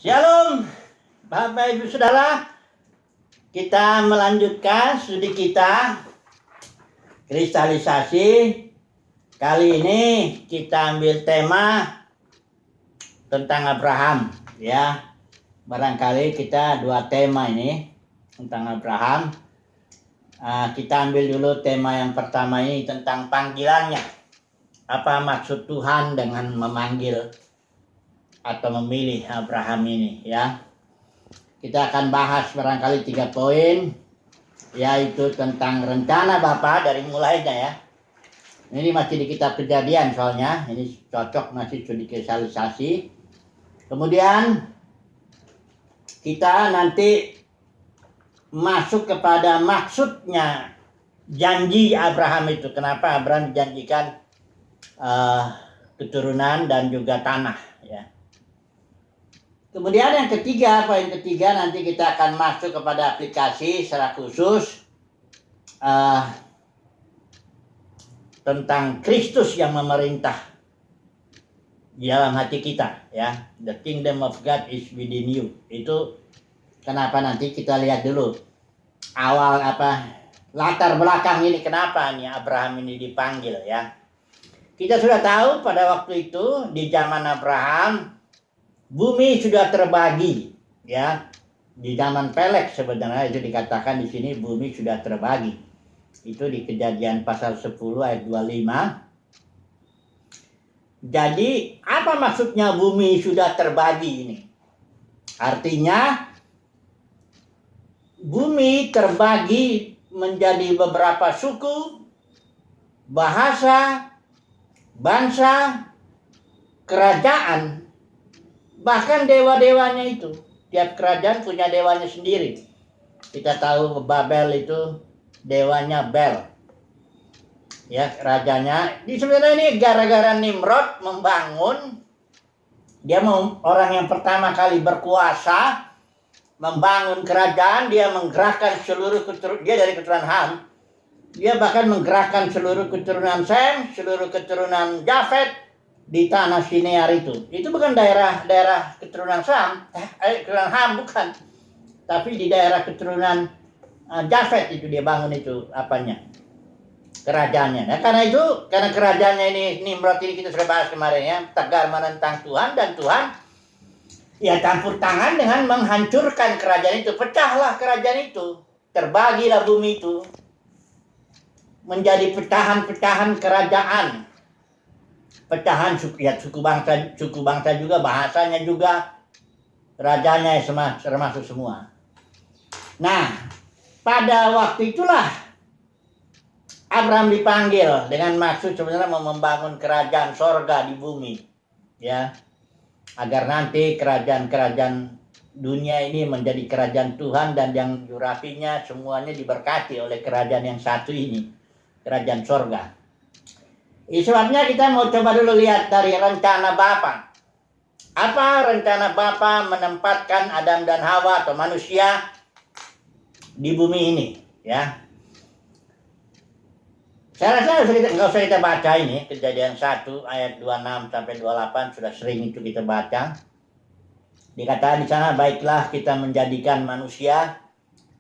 Shalom, Bapak Ibu Saudara. Kita melanjutkan studi kita kristalisasi. Kali ini kita ambil tema tentang Abraham, ya. Barangkali kita dua tema ini tentang Abraham. Kita ambil dulu tema yang pertama ini tentang panggilannya. Apa maksud Tuhan dengan memanggil atau memilih Abraham ini, ya. Kita akan bahas barangkali 3 poin, yaitu tentang rencana Bapa dari mulainya, ya. Ini masih di kitab Kejadian soalnya, ini cocok masih studi kristalisasi. Kemudian kita nanti masuk kepada maksudnya janji Abraham itu. Kenapa Abraham dijanjikan keturunan dan juga tanah, ya. Kemudian yang ketiga, poin ketiga, nanti kita akan masuk kepada aplikasi secara khusus tentang Kristus yang memerintah di dalam hati kita, ya. The kingdom of God is within you. Itu kenapa, nanti kita lihat dulu awal latar belakang ini, kenapa nih Abraham ini dipanggil, ya. Kita sudah tahu pada waktu itu di zaman Abraham bumi sudah terbagi, ya. Di zaman Pelek sebenarnya itu dikatakan di sini bumi sudah terbagi. Itu di Kejadian pasal 10 ayat 25. Jadi apa maksudnya bumi sudah terbagi ini? Artinya bumi terbagi menjadi beberapa suku, bahasa, bangsa, kerajaan, bahkan dewa-dewanya itu. Tiap kerajaan punya dewanya sendiri. Kita tahu Babel itu dewanya Bel, ya, rajanya. Di sebenarnya ini gara-gara Nimrod membangun, dia orang yang pertama kali berkuasa membangun kerajaan. Dia menggerakkan seluruh dia dari keturunan Ham. Dia bahkan menggerakkan seluruh keturunan Sem, seluruh keturunan Jafet di tanah Sinear itu. Itu bukan daerah keturunan keturunan Ham, bukan. Tapi di daerah keturunan Jafet itu dia bangun itu kerajaannya. Nah, karena kerajaannya ini Nimrod ini kita sudah bahas kemarin, ya, tegar menentang Tuhan, dan Tuhan ya campur tangan dengan menghancurkan kerajaan itu. Pecahlah kerajaan itu, terbagilah bumi itu menjadi pecahan-pecahan kerajaan, pecahan suku bangsa juga, bahasanya juga, rajanya termasuk semua. Nah, pada waktu itulah Abraham dipanggil dengan maksud sebenarnya membangun kerajaan sorga di bumi, ya, agar nanti kerajaan-kerajaan dunia ini menjadi kerajaan Tuhan, dan yang jurafinya semuanya diberkati oleh kerajaan yang satu ini, kerajaan sorga. Sebabnya kita mau coba dulu lihat dari rencana Bapa. Apa rencana Bapa menempatkan Adam dan Hawa atau manusia di bumi ini, ya. Saya rasa nggak usah kita baca ini, Kejadian 1 ayat 26 sampai 28 sudah sering itu kita baca. Dikatakan di sana, baiklah kita menjadikan manusia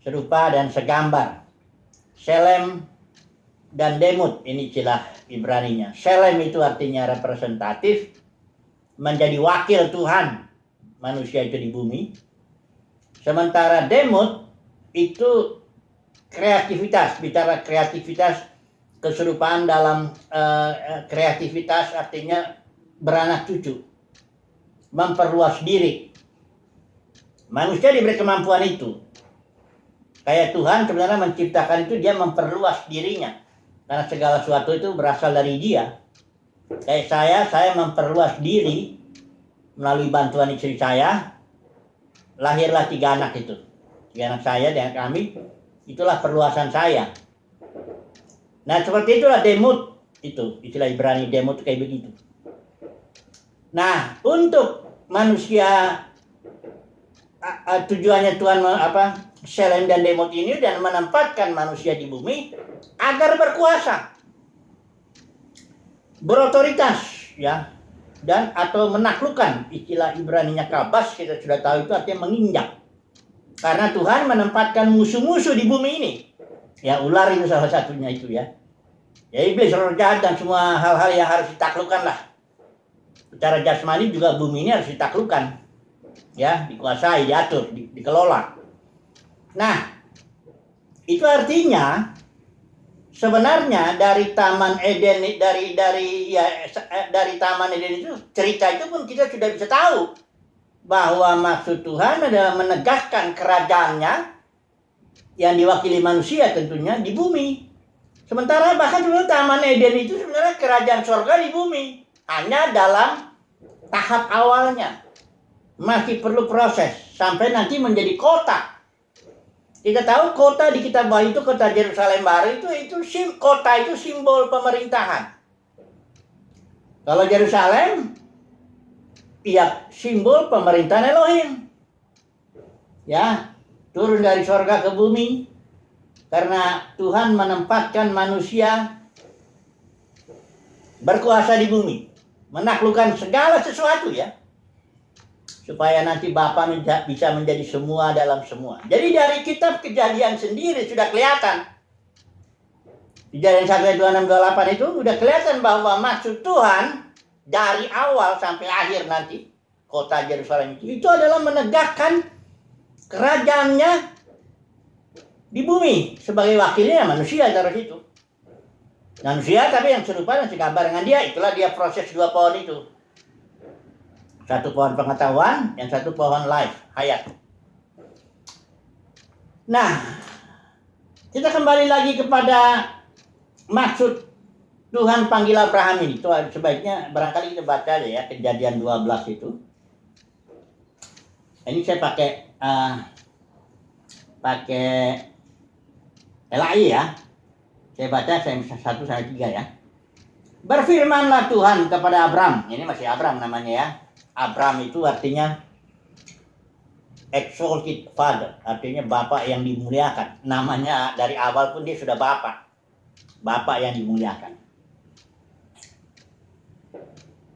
serupa dan segambar. Selem dan Demut, ini istilah Ibraninya. Selem itu artinya representatif, menjadi wakil Tuhan manusia itu di bumi. Sementara Demut itu kreativitas, bicara kreativitas, keserupaan dalam kreativitas, artinya beranak cucu, memperluas diri. Manusia diberi kemampuan itu. Kayak Tuhan sebenarnya menciptakan itu, dia memperluas dirinya. Karena segala sesuatu itu berasal dari dia. Kayak saya memperluas diri melalui bantuan istri saya. Lahirlah 3 anak itu. 3 anak saya dan kami, itulah perluasan saya. Nah, seperti itulah Demut itu. Istilah Ibrani Demut kayak begitu. Nah, untuk manusia tujuannya Tuhan Selem dan Demut ini, dan menempatkan manusia di bumi agar berkuasa, berotoritas, ya, dan atau menaklukkan. Istilah Ibraninya kabas kita sudah tahu itu artinya menginjak. Karena Tuhan menempatkan musuh-musuh di bumi ini. Ya, ular itu salah satunya itu ya. Ya, iblis, roh jahat, dan semua hal-hal yang harus ditaklukkan lah. Secara jasmani juga bumi ini harus ditaklukkan. Ya, dikuasai, diatur, dikelola. Nah, itu artinya sebenarnya dari Taman Eden, dari Taman Eden itu, cerita itu pun kita sudah bisa tahu bahwa maksud Tuhan adalah menegakkan kerajaannya yang diwakili manusia tentunya di bumi. Sementara bahkan sebenarnya Taman Eden itu sebenarnya kerajaan surga di bumi. Hanya dalam tahap awalnya. Masih perlu proses sampai nanti menjadi kota. Kita tahu kota di kitab Wahyu itu, kota Yerusalem baru itu kota itu simbol pemerintahan. Kalau Yerusalem, ya simbol pemerintahan Elohim. Ya, turun dari surga ke bumi karena Tuhan menempatkan manusia berkuasa di bumi, menaklukkan segala sesuatu ya, supaya nanti Bapa bisa menjadi semua dalam semua. Jadi dari kitab Kejadian sendiri sudah kelihatan, Kejadian 1 ayat 26 28 itu sudah kelihatan bahwa maksud Tuhan dari awal sampai akhir nanti kota Yerusalem itu adalah menegakkan kerajaannya di bumi sebagai wakilnya manusia taruh situ. Manusia tapi yang serupa dan segambar dengan dia. Itulah dia proses dua pohon itu. Satu pohon pengetahuan, yang satu pohon life, hayat. Nah, kita kembali lagi kepada maksud Tuhan panggil Abraham ini. Itu sebaiknya barangkali kita baca aja ya, Kejadian 12 itu. Ini saya pakai LAI ya. Saya baca 1-3 ya. Berfirmanlah Tuhan kepada Abram. Ini masih Abram namanya ya. Abram itu artinya exalted father, artinya bapak yang dimuliakan. Namanya dari awal pun dia sudah bapak. Bapak yang dimuliakan.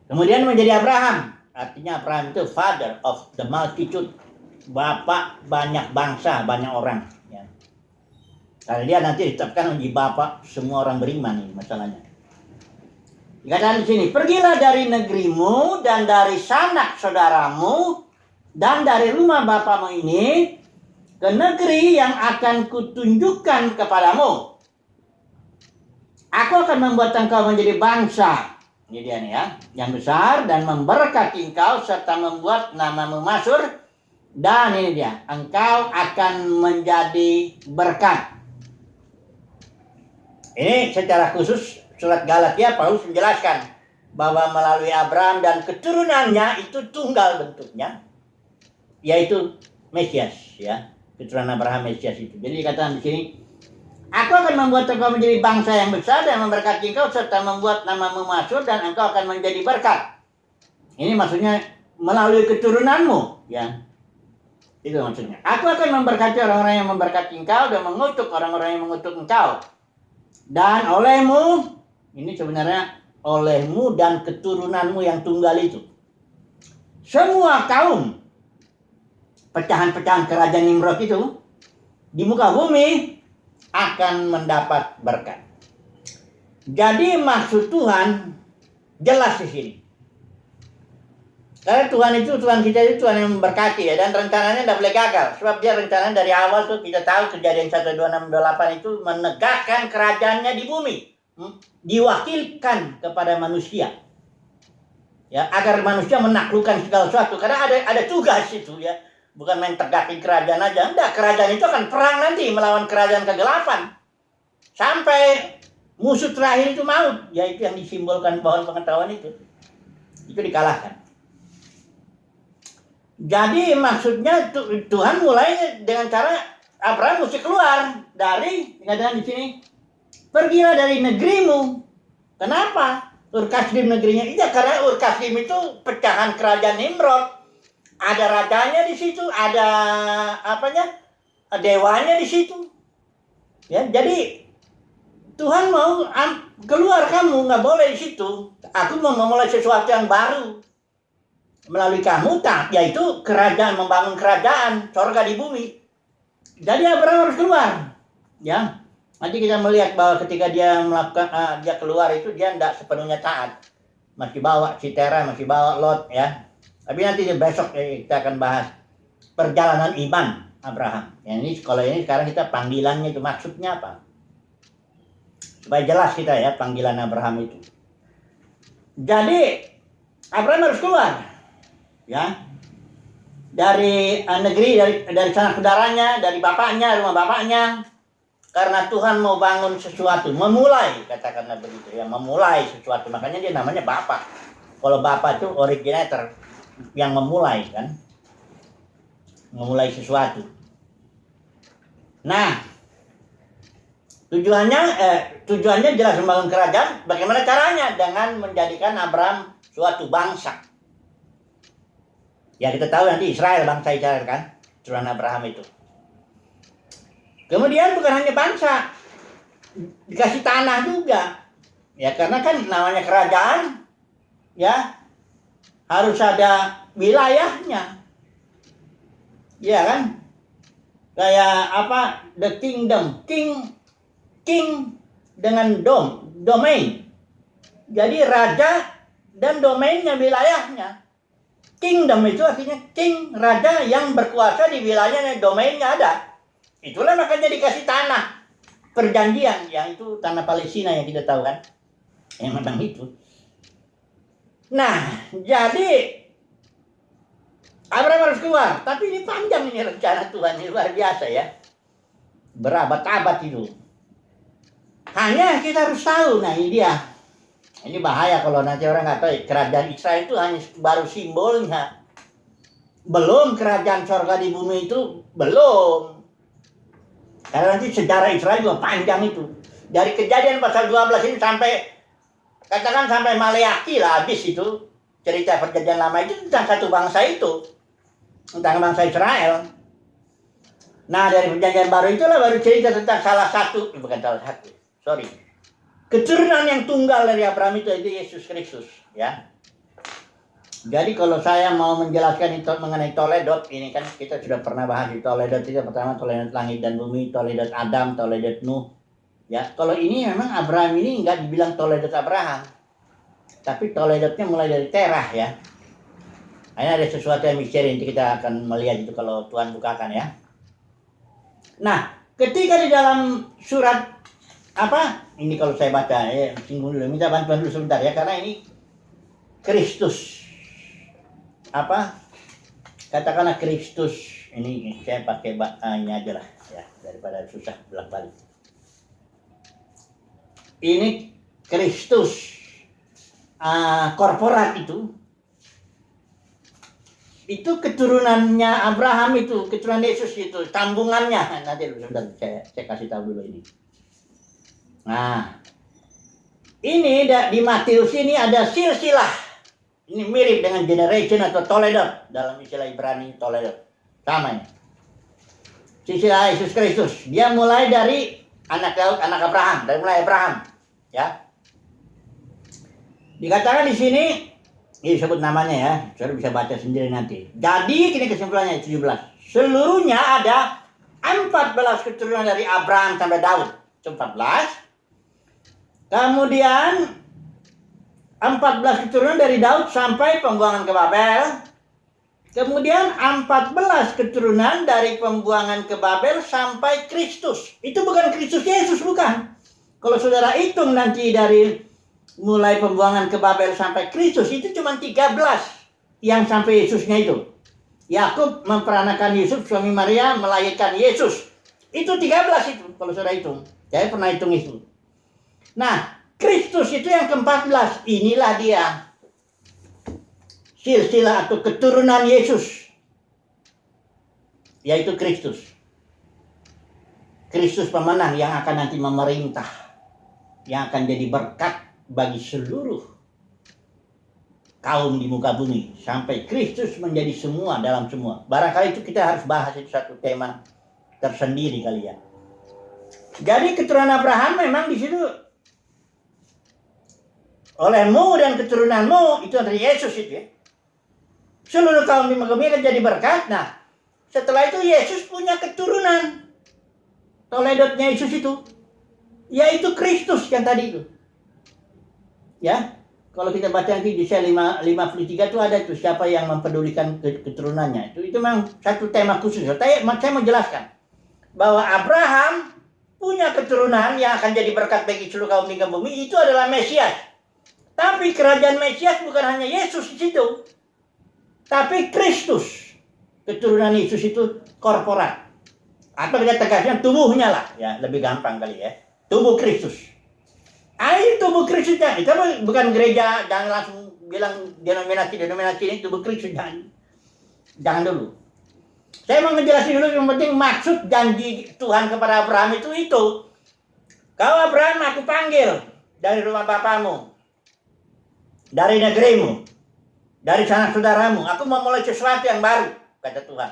Kemudian menjadi Abraham. Artinya Abraham itu father of the multitude. Bapak banyak bangsa, banyak orang. Ya. Karena dia nanti ditetapkan menjadi bapak semua orang beriman ini masalahnya. Dikatakan di sini, pergilah dari negerimu dan dari sanak saudaramu dan dari rumah bapamu ini ke negeri yang akan kutunjukkan kepadamu. Aku akan membuat engkau menjadi bangsa. Ini dia nih ya, yang besar dan memberkati engkau serta membuat namamu masyhur. Dan ini dia, engkau akan menjadi berkat. Ini secara khusus surat Galatia Paulus menjelaskan bahwa melalui Abraham dan keturunannya itu tunggal bentuknya, yaitu Mesias ya, keturunan Abraham Mesias itu. Jadi dikatakan di sini, aku akan membuat engkau menjadi bangsa yang besar dan memberkati engkau serta membuat namamu masyhur dan engkau akan menjadi berkat. Ini maksudnya melalui keturunanmu ya. Itu maksudnya. Aku akan memberkati orang-orang yang memberkati engkau dan mengutuk orang-orang yang mengutuk engkau. Dan olehmu, ini sebenarnya olehmu dan keturunanmu yang tunggal itu, semua kaum pecahan-pecahan kerajaan Nimrod itu di muka bumi akan mendapat berkat. Jadi maksud Tuhan jelas di sini. Karena Tuhan itu, Tuhan kita itu Tuhan yang memberkati ya, dan rencananya tidak boleh gagal. Sebab dia rencananya dari awal tuh kita tahu Kejadian 1-2-6-8 itu menegakkan kerajaannya di bumi. Diwakilkan kepada manusia. Ya, agar manusia menaklukkan segala sesuatu. Karena ada tugas itu ya. Bukan main tegakin kerajaan aja. Enggak, kerajaan itu akan perang nanti melawan kerajaan kegelapan. Sampai musuh terakhir itu maut. Yaitu yang disimbolkan pohon pengetahuan itu. Itu dikalahkan. Jadi maksudnya Tuhan mulai dengan cara Abraham mesti keluar dari, dikatakan di sini, pergilah dari negerimu. Kenapa? Ur-Kasdim negerinya. Iya, karena Ur-Kasdim itu pecahan kerajaan Nimrod. Ada rajanya di situ, ada dewanya di situ. Ya, jadi Tuhan mau keluar kamu, nggak boleh di situ. Aku mau memulai sesuatu yang baru melalui kamu, yaitu kerajaan, membangun kerajaan sorga di bumi. Jadi Abraham harus keluar, ya. Nanti kita melihat bahwa ketika dia melakukan dia keluar itu dia tidak sepenuhnya taat, masih bawa Sitera, masih bawa Lot, ya. Tapi nanti besok kita akan bahas perjalanan iman Abraham. Yang ini kalau ini sekarang kita panggilannya itu maksudnya apa? Supaya jelas kita ya panggilan Abraham itu. Jadi Abraham harus keluar, ya, dari negeri, dari sanak saudaranya, dari bapaknya, rumah bapaknya, karena Tuhan mau bangun sesuatu, memulai, katakanlah begitu ya, memulai sesuatu. Makanya dia namanya bapak. Kalau bapak itu originator, yang memulai kan, memulai sesuatu. Nah, tujuannya jelas membangun kerajaan. Bagaimana caranya? Dengan menjadikan Abraham suatu bangsa. Ya kita tahu nanti Israel, bangsa Israel kan, turunan Abraham itu. Kemudian bukan hanya bangsa, dikasih tanah juga. Ya karena kan namanya kerajaan, ya harus ada wilayahnya. Ya kan? Kayak apa? The kingdom, king dengan domain. Jadi raja dan domainnya, wilayahnya. Kingdom itu artinya king, raja yang berkuasa di wilayahnya, domainnya ada. Itulah makanya dikasih tanah perjanjian, yang itu tanah Palestina yang kita tahu kan. Yang memang itu. Nah, jadi Abraham harus keluar. Tapi ini panjang ini rencana Tuhan, ini luar biasa ya. Berabad-abad itu. Hanya kita harus tahu, nah ini dia. Ini bahaya kalau nanti orang nggak tahu, kerajaan Israel itu hanya baru simbolnya. Belum kerajaan sorga di bumi itu, belum. Karena nanti sejarah Israel juga panjang itu. Dari Kejadian pasal 12 ini sampai, katakan sampai Maleaki lah habis itu. Cerita perjanjian lama itu tentang satu bangsa itu. Tentang bangsa Israel. Nah dari perjanjian baru itulah baru cerita tentang keturunan yang tunggal dari Abraham itu Yesus Kristus, ya. Jadi kalau saya mau menjelaskan itu mengenai Toledot, ini kan kita sudah pernah bahas di Toledot itu. Pertama Toledot langit dan bumi, Toledot Adam, Toledot Nuh, ya. Kalau ini memang Abraham ini nggak dibilang Toledot Abraham, tapi Toledotnya mulai dari Terah, ya. Ini ada sesuatu yang misteri, nanti kita akan melihat itu kalau Tuhan bukakan, ya. Nah, ketika di dalam surat ini kalau saya baca, singgung dulu, minta bantuan dulu sebentar ya, karena ini Kristus, katakanlah Kristus, ini saya pakai ini aja lah, ya, daripada susah bolak-balik. Ini Kristus, korporat itu keturunannya Abraham itu, keturunan Yesus itu, sambungannya. Nanti sebentar saya kasih tahu dulu ini. Nah, ini di Matius ini ada silsilah. Ini mirip dengan generation atau Toledot. Dalam istilah Ibrani Toledot. Sama ya. Silsilah Yesus Kristus. Dia mulai dari anak Daud, anak Abraham. Dari mulai Abraham. Ya. Dikatakan di sini, ini disebut namanya ya. Saudara bisa baca sendiri nanti. Jadi, ini kesimpulannya 17. Seluruhnya ada 14 keturunan dari Abraham sampai Daud. 14. Kemudian 14 keturunan dari Daud sampai pembuangan ke Babel. Kemudian 14 keturunan dari pembuangan ke Babel sampai Kristus. Itu bukan Kristus Yesus, bukan. Kalau saudara hitung nanti dari mulai pembuangan ke Babel sampai Kristus, itu cuma 13 yang sampai Yesusnya itu. Yakub memperanakan Yusuf, suami Maria melahirkan Yesus. Itu 13 itu kalau saudara hitung. Saya pernah hitung itu. Nah, Kristus itu yang ke-14. Inilah dia. Silsilah atau keturunan Yesus. Yaitu Kristus. Kristus pemenang yang akan nanti memerintah. Yang akan jadi berkat bagi seluruh kaum di muka bumi. Sampai Kristus menjadi semua dalam semua. Barangkali itu kita harus bahas itu satu tema tersendiri kali ya. Jadi keturunan Abraham memang di situ olehmu dan keturunanmu itu dari Yesus itu ya. Seluruh kaum di muka bumi akan jadi berkat. Nah, setelah itu Yesus punya keturunan. Toledotnya Yesus itu, yaitu Kristus yang tadi itu. Ya, kalau kita baca nanti di Yesaya 53 itu ada itu siapa yang mempedulikan keturunannya. Itu memang satu tema khusus. Saya mau jelaskan bahwa Abraham punya keturunan yang akan jadi berkat bagi seluruh kaum di bumi, itu adalah Mesias. Tapi kerajaan Mesias bukan hanya Yesus di situ, tapi Kristus. Keturunan Yesus itu korporat. Atau kita tegasnya tubuhnya lah, ya lebih gampang kali ya. Tubuh Kristus. Itu tubuh Kristusnya. Itu bukan gereja, jangan langsung bilang denominasi ini tubuh Kristus, jangan dulu. Saya mau ngejelasin dulu yang penting maksud janji Tuhan kepada Abraham itu. Kau Abraham, aku panggil dari rumah bapamu, dari negerimu, dari sanak saudaramu. Aku mau mulai sesuatu yang baru, kata Tuhan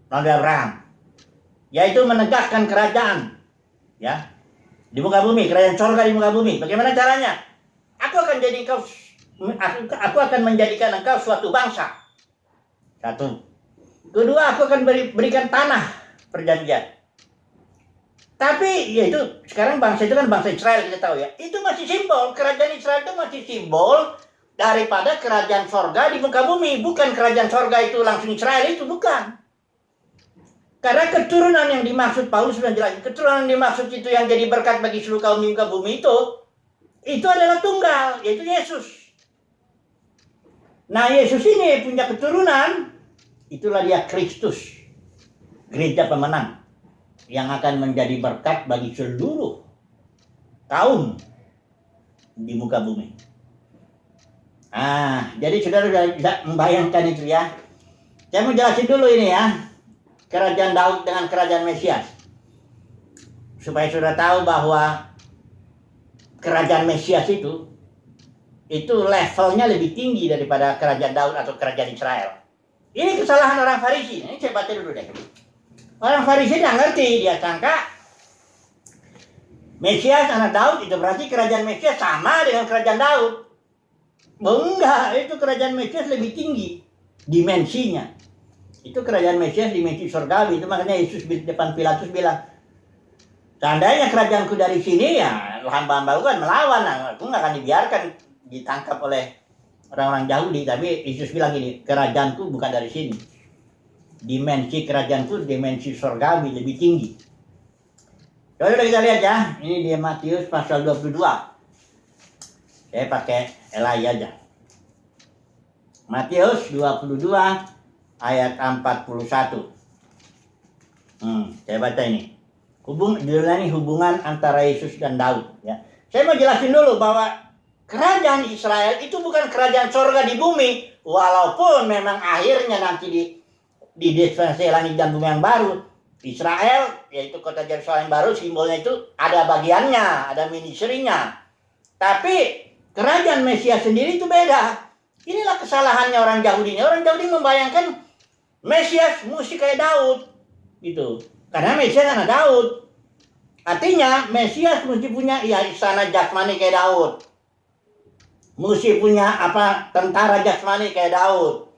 melalui Abraham, yaitu menegakkan kerajaan, ya, di muka bumi, kerajaan surga di muka bumi. Bagaimana caranya? Aku akan menjadikan engkau suatu bangsa. Satu. Kedua, aku akan berikan tanah perjanjian. Tapi ya itu sekarang bangsa itu kan bangsa Israel, kita tahu ya. Itu masih simbol, kerajaan Israel itu masih simbol daripada kerajaan surga di muka bumi. Bukan kerajaan surga itu langsung Israel, itu bukan. Karena keturunan yang dimaksud, Paulus sudah jelasin, keturunan yang dimaksud itu yang jadi berkat bagi seluruh kaum di muka bumi itu adalah tunggal, yaitu Yesus. Nah, Yesus ini punya keturunan, itulah dia Kristus, gereja pemenang, yang akan menjadi berkat bagi seluruh kaum di muka bumi. Jadi saudara sudah bisa membayangkan itu ya. Saya mau jelasin dulu ini ya. Kerajaan Daud dengan kerajaan Mesias. Supaya saudara tahu bahwa kerajaan Mesias itu levelnya lebih tinggi daripada kerajaan Daud atau kerajaan Israel. Ini kesalahan orang Farisi. Ini saya baca dulu deh. Orang Farisi tidak ngerti, dia sangka Mesias anak Daud itu berarti kerajaan Mesias sama dengan kerajaan Daud. Enggak, itu kerajaan Mesias lebih tinggi dimensinya. Itu kerajaan Mesias dimensi surgawi. Itu makanya Yesus di depan Pilatus bilang, seandainya kerajaanku dari sini, ya hamba-hambaku kan melawan. Aku nggak akan dibiarkan ditangkap oleh orang-orang Yahudi. Tapi Yesus bilang gini, kerajaanku bukan dari sini. Dimensi kerajaanku dimensi surgawi, lebih tinggi. Coba kita lihat ya. Ini di Matius pasal 22. Saya pakai Elai aja. Matius 22 ayat 41. Saya baca ini. Judulnya ini hubungan antara Yesus dan Daud. Ya. Saya mau jelasin dulu bahwa kerajaan Israel itu bukan kerajaan surga di bumi. Walaupun memang akhirnya nanti di dispensasi langit dan bumi yang baru, Israel, yaitu kota Yerusalem baru, simbolnya itu ada bagiannya, ada ministerinya. Tapi kerajaan Mesias sendiri itu beda. Inilah kesalahannya orang Yahudi. Orang Yahudi membayangkan Mesias mesti kayak Daud, gitu. Karena Mesias anak Daud. Artinya Mesias mesti punya istana jasmani kayak Daud. Mesti punya tentara jasmani kayak Daud.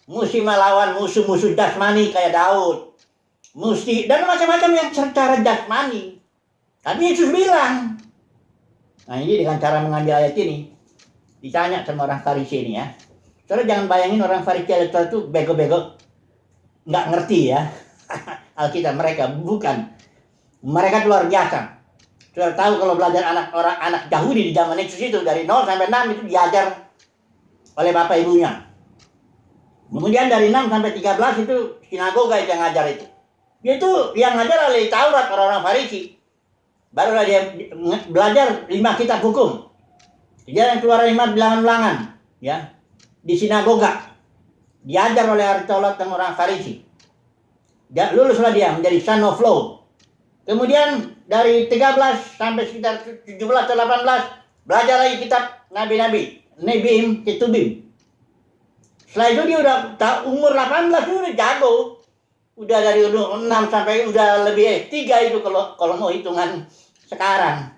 Mesti melawan musuh-musuh jasmani kayak Daud. Mesti dan macam-macam yang secara jasmani. Tapi Yesus bilang, nah ini dengan cara mengambil ayat ini, ditanya sama orang Farisi ini ya. Saudara jangan bayangin orang Farisi itu bego-bego, nggak ngerti ya Alkitab. Mereka bukan, mereka luar biasa. Sudah tahu kalau belajar anak Yahudi di zaman Yesus itu dari 0 sampai 6 itu diajar oleh bapak ibunya. Kemudian dari 6 sampai 13 itu sinagoga yang ngajar itu. Itu yang ngajar oleh Taurat orang-orang Farisi. Barulah dia belajar 5 kitab hukum. Dia keluar 5 bilangan-bilangan ya di sinagoga. Diajar oleh ahli Taurat dan orang Farisi. Luluslah dia menjadi son of law. Kemudian dari 13 sampai sekitar 17 atau 18 belajar lagi kitab nabi-nabi, Nebiim, Ketubim. Setelah itu dia udah umur 18 itu udah jago. Udah dari 6 sampai udah lebih 3 itu kalau mau hitungan sekarang.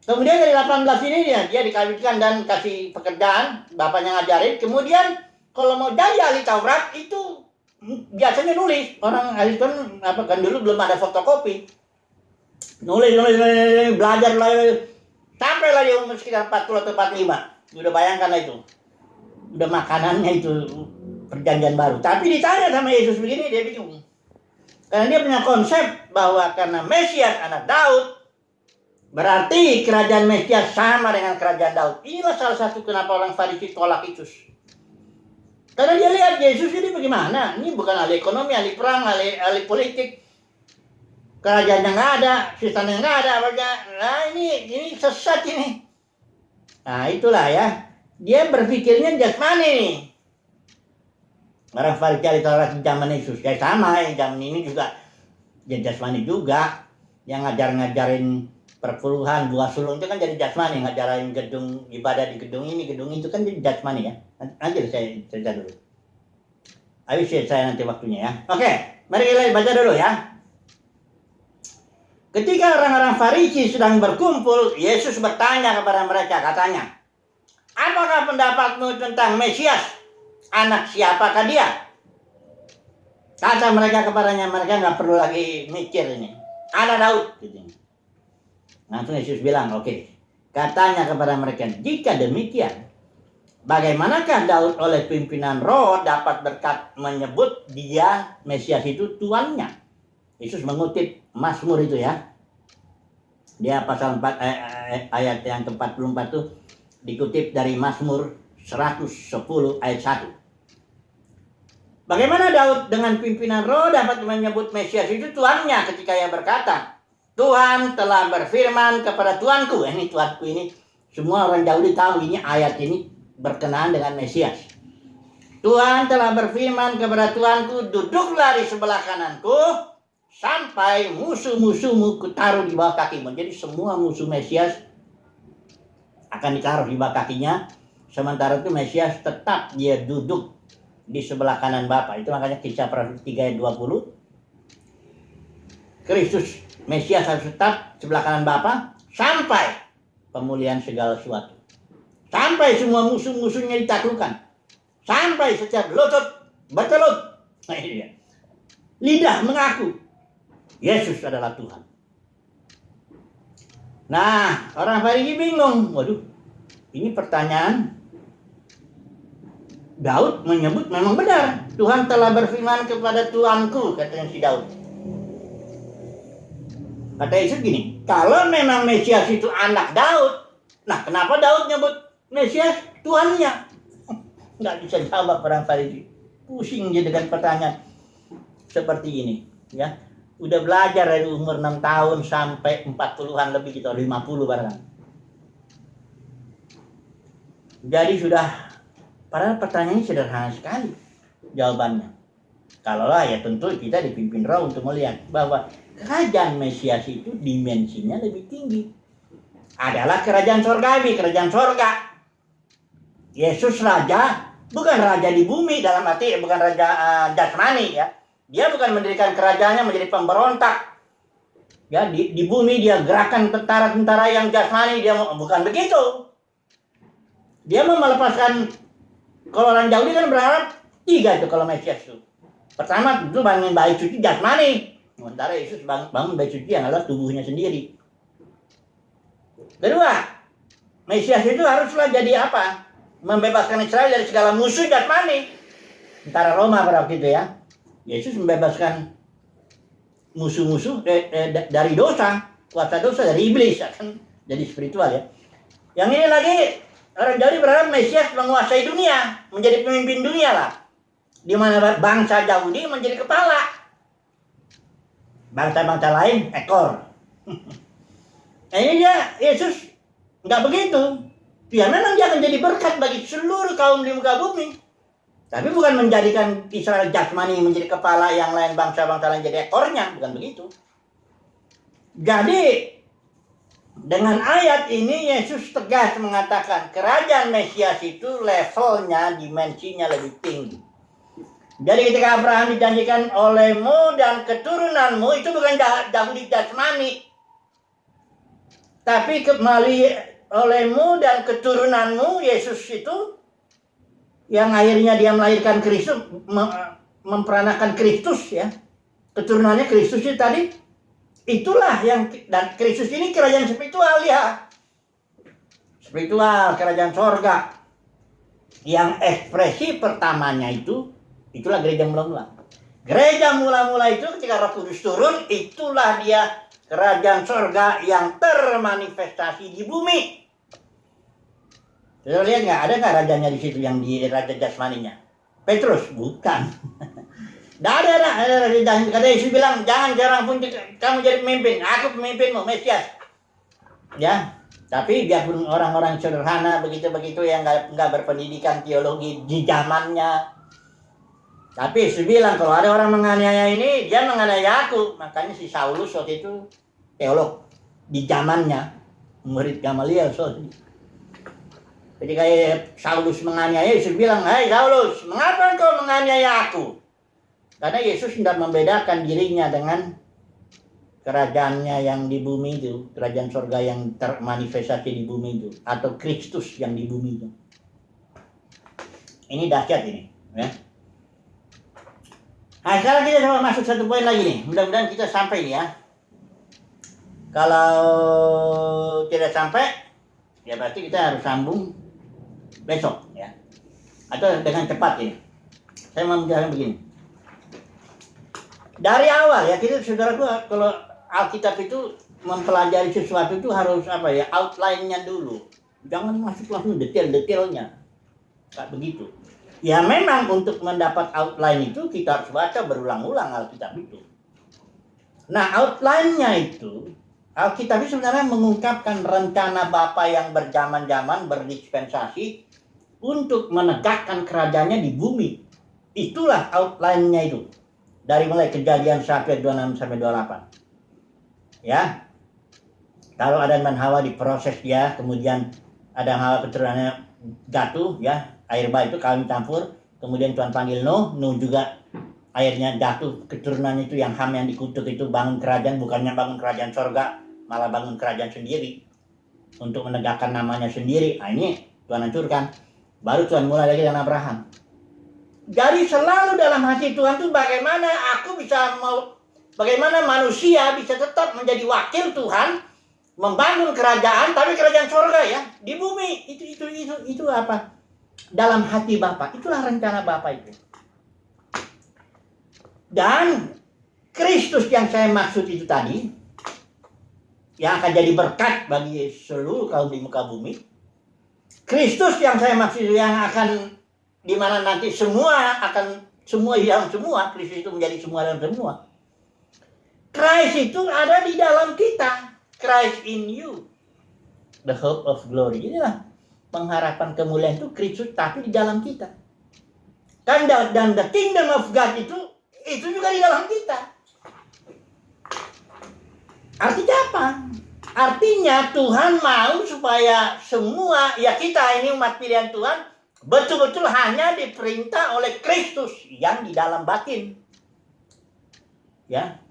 Kemudian dari 18 ini dia dikawinkan dan kasih pekerjaan, bapaknya ngajarin. Kemudian kalau mau jadi ahli Taurat itu biasanya nulis. Orang ahli kan dulu belum ada fotokopi. Nulis, belajar sampai lah dia umur sekitar 40 atau 45. Udah bayangkan lah itu. Udah makanannya itu perjanjian baru. Tapi ditanya sama Yesus begini, dia bingung. Karena dia punya konsep bahwa karena Mesias anak Daud, berarti kerajaan Mesias sama dengan kerajaan Daud. Inilah salah satu kenapa orang Farisi tolak Yesus. Karena dia lihat Yesus ini bagaimana. Ini bukan ahli ekonomi, ahli perang, ahli politik. Kerajaannya nggak ada, sistemnya nggak ada. Nah ini sesat ini. Nah itulah ya. Dia berpikirnya jasmani nih. Orang Farisi ahli Taurat zaman Yesus. Ya sama, zaman ini juga jadi jasmani juga. Yang ngajarin perpuluhan, buah sulung itu kan jadi jasmani, ngajarin gedung ibadah di gedung ini, gedung itu kan jadi jasmani ya. Nanti saya cerita dulu. Habis saya nanti waktunya ya. Oke, mari kita baca dulu ya. Ketika orang-orang Farisi sedang berkumpul, Yesus bertanya kepada mereka, katanya, apakah pendapatmu tentang Mesias? Anak siapakah dia? Kata mereka kepadanya, mereka nggak perlu lagi mikir ini. Anak Daud. Gitu. Langsung Yesus bilang, oke. Katanya kepada mereka, jika demikian, bagaimanakah Daud oleh pimpinan roh dapat berkat menyebut dia Mesias itu tuannya? Yesus mengutip Mazmur itu ya. Dia pasal 4 ayat yang ke-44 itu dikutip dari Mazmur 110 ayat 1. Bagaimana Daud dengan pimpinan roh dapat menyebut Mesias itu tuannya ketika ia berkata, Tuhan telah berfirman kepada Tuanku. Ini Tuanku ini. Semua orang Yahudi tahu ini ayat ini berkenaan dengan Mesias. Tuhan telah berfirman kepada Tuanku, duduklah di sebelah kananku sampai musuh-musuhmu kutaruh di bawah kakimu. Jadi semua musuh Mesias akan ditaruh di bawah kakinya. Sementara itu Mesias tetap dia duduk di sebelah kanan Bapa. Itu makanya Kisah Para 3 ayat 20. Kristus Mesias harus tetap sebelah kanan Bapa sampai pemulihan segala sesuatu. Sampai semua musuh-musuhnya ditaklukkan. Sampai setiap lutut bertelut. Nah ini dia. Lidah mengaku Yesus adalah Tuhan. Nah, orang Farisi bingung. Waduh, ini pertanyaan. Daud menyebut memang benar. Tuhan telah berfirman kepada Tuanku, katanya si Daud. Kata Yesus gini, kalau memang Mesias itu anak Daud, nah kenapa Daud nyebut Mesias Tuannya? Nggak bisa jawab orang Farisi. Pusing dia dengan pertanyaan seperti ini. Ya, udah belajar dari umur 6 tahun sampai 40-an lebih gitu, 50 barang. Jadi sudah, padahal pertanyaannya sederhana sekali jawabannya. Kalaulah ya tentu kita dipimpin roh untuk melihat bahwa kerajaan Mesias itu dimensinya lebih tinggi. Adalah kerajaan sorgawi, kerajaan sorga. Yesus raja, bukan raja di bumi dalam arti bukan raja jasmani ya. Dia bukan mendirikan kerajaannya menjadi pemberontak. Ya, di bumi dia gerakan tentara-tentara yang jasmani, dia bukan begitu. Dia mau melepaskan, kalau orang Yahudi kan berharap 3 itu kalau Mesias itu. Pertama itu bangun bait suci jasmani. Sementara Yesus bangun bait suci yang adalah tubuhnya sendiri. Kedua, Mesias itu haruslah jadi apa? Membebaskan Israel dari segala musuh jasmani. Tentara Roma pada waktu itu ya. Yesus membebaskan musuh-musuh dari dosa, kuasa dosa dari iblis, akan jadi spiritual ya. Yang ini lagi orang Yahudi berharap Mesias menguasai dunia, menjadi pemimpin dunia lah. Di mana bangsa Yahudi menjadi kepala, bangsa-bangsa lain ekor. Nah ini dia, Yesus nggak begitu. Ya memang dia akan jadi berkat bagi seluruh kaum di muka bumi. Tapi bukan menjadikan Israel jasmani menjadi kepala, yang lain bangsa-bangsa lain jadi ekornya, bukan begitu. Jadi dengan ayat ini Yesus tegas mengatakan kerajaan Mesias itu levelnya, dimensinya lebih tinggi. Jadi ketika Abraham dijanjikan olehmu dan keturunanmu, itu bukan dahulu jasmani, tapi melalui olehmu dan keturunanmu, Yesus itu yang akhirnya dia melahirkan Kristus, memperanakan Kristus ya. Keturunannya Kristus itu tadi, itulah yang, dan Kristus ini kerajaan spiritual ya. Spiritual, kerajaan sorga. Yang ekspresi pertamanya itulah gereja mula-mula. Gereja mula-mula itu ketika Roh Kudus turun, itulah dia kerajaan sorga yang termanifestasi di bumi. Kita lihat nggak, ada nggak rajanya di situ yang di raja jasmaninya? Petrus, bukan. Nggak ada raja jasmani. Kata Yesus bilang, jangan jarang pun kamu jadi pemimpin. Aku pemimpinmu, Mesias. Ya. Tapi biarpun orang-orang sederhana begitu-begitu yang nggak berpendidikan teologi di zamannya. Tapi Yesus bilang kalau ada orang menganiaya ini, dia menganiaya aku. Makanya si Saulus waktu itu teolog di zamannya, murid Gamaliel. Ketika Saulus menganiaya, Yesus bilang, "Hai Saulus, mengapa engkau menganiaya aku?" Karena Yesus tidak membedakan dirinya dengan kerajaannya yang di bumi itu, kerajaan surga yang termanifestasi di bumi itu, atau Kristus yang di bumi itu. Ini dahsyat ini, ya. Nah, sekarang kita coba masuk satu poin lagi nih. Mudah-mudahan kita sampai nih ya. Kalau tidak sampai, ya berarti kita harus sambung besok, ya. Atau dengan cepat ini. Saya mau menjelaskan begini. Dari awal ya, kita saudaraku, kalau Alkitab itu mempelajari sesuatu itu harus apa ya, outline-nya dulu. Jangan masuk langsung detail-detailnya. Kayak begitu. Ya memang untuk mendapat outline itu kita harus baca berulang-ulang Alkitab itu. Nah, outline-nya itu, Alkitab itu sebenarnya mengungkapkan rencana Bapa yang berjaman-jaman, berdispensasi untuk menegakkan kerajaannya di bumi. Itulah outline-nya itu. Dari mulai Kejadian 1 ayat 26 sampai 28. Ya, kalau Adam dan Hawa diproses ya, kemudian Adam dan Hawa keturunannya jatuh ya, air bah itu kawin campur, kemudian Tuhan panggil Nuh juga airnya jatuh, keturunannya itu yang Ham yang dikutuk itu bangun kerajaan, bukannya bangun kerajaan sorga, malah bangun kerajaan sendiri untuk menegakkan namanya sendiri. Nah ini Tuhan hancurkan, baru Tuhan mulai lagi dengan Abraham. Jadi selalu dalam hati Tuhan tuh bagaimana manusia bisa tetap menjadi wakil Tuhan, membangun kerajaan, tapi kerajaan surga ya di bumi. Itu apa? Dalam hati Bapa. Itulah rencana Bapa itu. Dan Kristus yang saya maksud itu tadi, yang akan jadi berkat bagi seluruh kaum di muka bumi. Kristus yang saya maksud itu yang akan, di mana nanti semua Kristus itu menjadi semua dan semua. Christ itu ada di dalam kita. Christ in you. The hope of glory. Inilah pengharapan kemuliaan itu Kristus tapi di dalam kita. Dan the kingdom of God itu juga di dalam kita. Artinya apa? Artinya Tuhan mau supaya semua, ya kita ini umat pilihan Tuhan, betul-betul hanya diperintah oleh Kristus yang di dalam batin. Ya.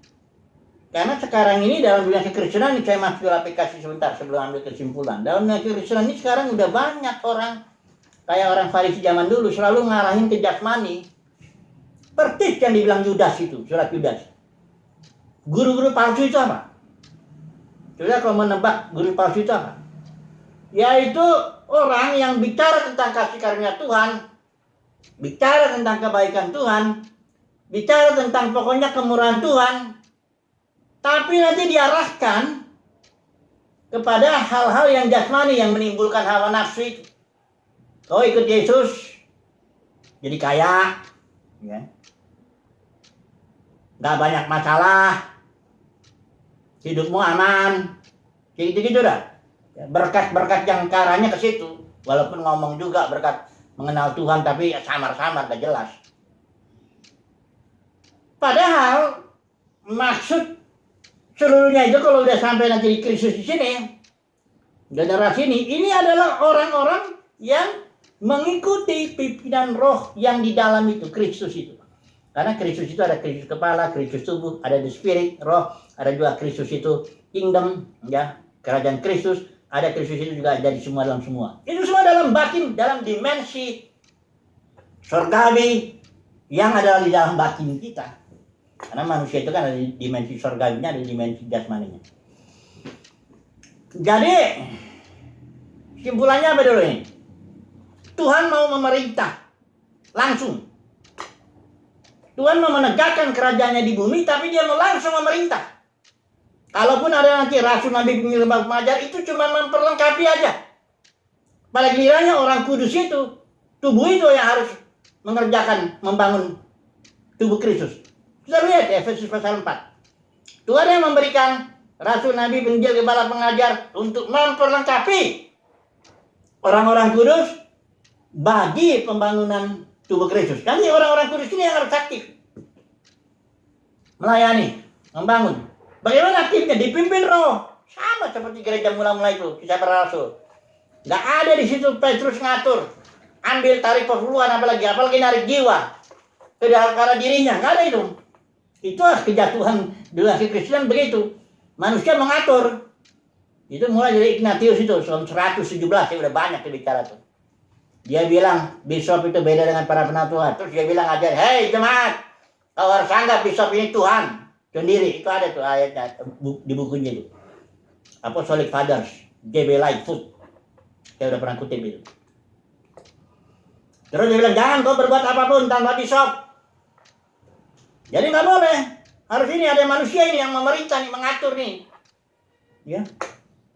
Karena sekarang ini dalam dunia kekristenan, ini saya masuk aplikasi sebentar sebelum ambil kesimpulan. Dalam dunia kekristenan ini sekarang udah banyak orang, kayak orang Farisi zaman dulu, selalu ngarahin ke jasmani. Persis yang dibilang Yudas itu, surat Yudas. Guru-guru palsu itu apa? Saudara kalau menebak guru palsu itu apa? Yaitu orang yang bicara tentang kasih karunia Tuhan, bicara tentang kebaikan Tuhan, bicara tentang pokoknya kemurahan Tuhan, tapi nanti diarahkan kepada hal-hal yang jasmani yang menimbulkan hawa nafsu itu. Kau ikut Yesus, jadi kaya, ya, nggak banyak masalah, hidupmu aman, gitu-gitu dah. Berkat-berkat yang karanya ke situ, walaupun ngomong juga berkat mengenal Tuhan, tapi samar-samar, gak jelas. Padahal maksud seluruhnya itu kalau udah sampai nanti di Kristus di sini, generasi ini adalah orang-orang yang mengikuti pimpinan roh yang di dalam itu, Kristus itu. Karena Kristus itu ada Kristus kepala, Kristus tubuh, ada the spirit, roh, ada juga Kristus itu kingdom, ya, kerajaan Kristus, ada Kristus itu juga jadi semua dalam semua. Itu semua dalam batin, dalam dimensi surgawi yang ada di dalam batin kita. Karena manusia itu kan ada di dimensi surgawinya, ada di dimensi jasmaninya. Jadi kesimpulannya apa dulu ini? Tuhan mau memerintah langsung. Tuhan mau menegakkan kerajaannya di bumi, tapi dia mau langsung memerintah. Kalaupun ada nanti rasul, nabi, penginjil, pengajar, itu cuma memperlengkapi aja. Pada gilirannya orang kudus itu, tubuh itu yang harus mengerjakan, membangun tubuh Kristus. Kita lihat Efesus pasal 4. Tuhan yang memberikan rasul, nabi, penginjil, gembala, pengajar untuk memperlengkapi orang-orang kudus bagi pembangunan tubuh Kristus. Nanti orang-orang kudus ini yang harus aktif melayani, membangun. Bagaimana aktifnya? Dipimpin roh. Sama seperti gereja mula-mula itu, kisah para rasul. Gak ada di situ Petrus ngatur, ambil tarik perpuluhan, apalagi narik jiwa ke dalam arah dirinya. Gak ada itu. Itu kejatuhan dua Kristen begitu. Manusia mengatur. Itu mulai dari Ignatius itu, tahun 117, ya udah banyak bicara tuh. Dia bilang, bishop itu beda dengan para penatua. Terus dia bilang aja, hei jemaat, kau harus anggap bishop ini Tuhan sendiri. Itu ada tuh ayatnya di bukunya itu. Apostolic Fathers, J.B. Lightfoot. Saya udah pernah kutip itu. Terus dia bilang, jangan kau berbuat apapun tanpa bishop. Jadi nggak boleh. Harus ini ada manusia ini yang memerintah nih, mengatur nih. Ya.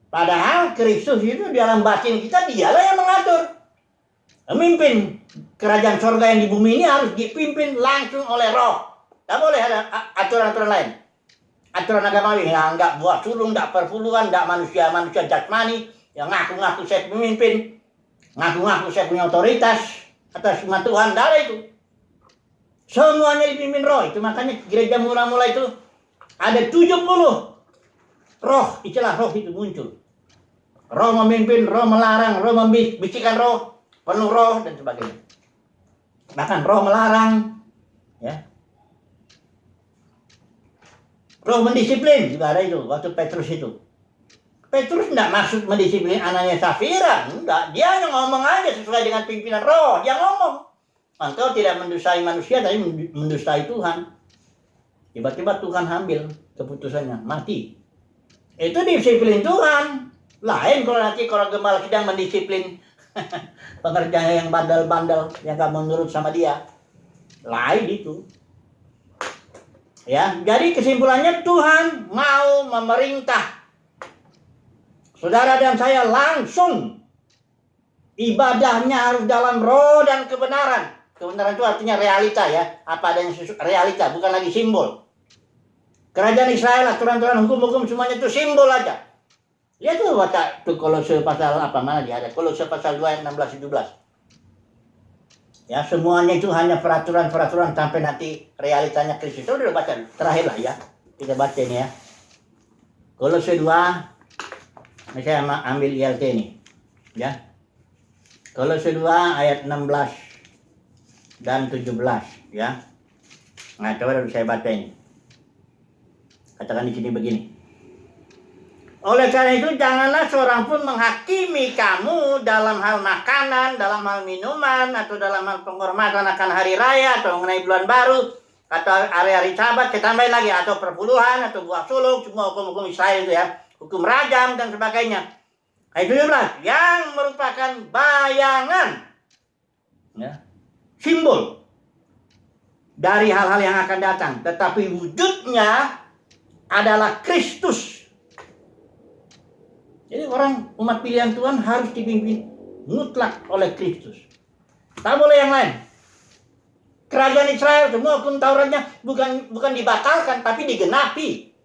Padahal Kristus itu dalam batin kita, dialah yang mengatur. Memimpin kerajaan surga yang di bumi ini harus dipimpin langsung oleh roh. Tak boleh ada aturan-aturan lain. Aturan agamawi, nggak buat sulung, nggak perpuluhan, nggak manusia jasmani yang ngaku-ngaku saya pemimpin, ngaku-ngaku saya punya otoritas atas umat Tuhan. Tidak ada itu. Semuanya dipimpin roh. Itu makanya gereja mula-mula itu ada 70 roh, istilah roh itu muncul. Roh memimpin, roh melarang, roh membisikkan roh, penuh roh dan sebagainya. Bahkan roh melarang, ya. Roh mendisiplin juga ada itu waktu Petrus itu. Petrus tidak maksud mendisiplin anaknya Safira, enggak. Dia hanya ngomong aja sesuai dengan pimpinan roh. Dia ngomong, engkau tidak mendustai manusia, tapi mendustai Tuhan. Tiba-tiba Tuhan ambil keputusannya, mati. Itu disiplin Tuhan. Lain kalau gembala sedang mendisiplin pengerjanya yang bandel-bandel, yang gak menurut sama dia. Lain itu. Ya, jadi kesimpulannya Tuhan mau memerintah. Saudara dan saya langsung. Ibadahnya harus dalam roh dan kebenaran. Kebenaran itu artinya realita ya. Apa adanya realita, bukan lagi simbol. Kerajaan Israel, aturan-aturan hukum-hukum semuanya itu simbol aja. Lihat tuh baca tuh Kolose pasal apa mana dia ada. Kolose pasal 2 ayat 16-17. Ya, semuanya itu hanya peraturan-peraturan sampai nanti realitanya Kristus. Kita udah baca terakhir lah ya. Kita baca ini ya. Kolose 2. Ini saya ambil ILT ini. Ya. Kolose 2 ayat 16 dan 17 ya. Nah, coba dulu saya baca ini. Katakan di sini begini. Oleh karena itu janganlah seorang pun menghakimi kamu dalam hal makanan, dalam hal minuman, atau dalam hal penghormatan akan hari raya, atau mengenai bulan baru, atau hari-hari sabat, kita tambahin lagi, atau perpuluhan, atau buah sulung, semua hukum-hukum Israel itu ya, hukum rajam dan sebagainya. Ayat 17, yang merupakan bayangan, ya, simbol dari hal-hal yang akan datang, tetapi wujudnya adalah Kristus. Jadi orang umat pilihan Tuhan harus dipimpin mutlak oleh Kristus. Tak boleh yang lain. Kerajaan Israel semua hukum Tauratnya bukan dibatalkan tapi digenapi.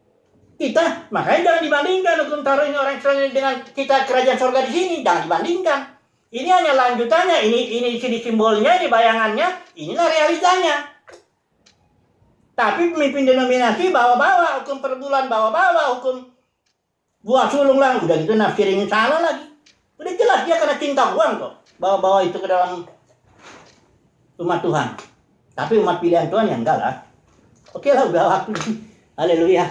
Kita makanya jangan dibandingkan hukum Taurat ini orang Israel dengan kita kerajaan surga di sini, jangan dibandingkan. Ini hanya lanjutannya, ini sini simbolnya, ini bayangannya, inilah realitanya. Tapi pemimpin denominasi bawa-bawa hukum perbulan, bawa-bawa hukum buah sulung lah, udah gitu nafsirin salah lagi. Udah jelas dia karena cinta uang kok. Bawa-bawa itu ke dalam umat Tuhan. Tapi umat pilihan Tuhan yang enggak lah. Oke lah, udah waktu. Haleluya.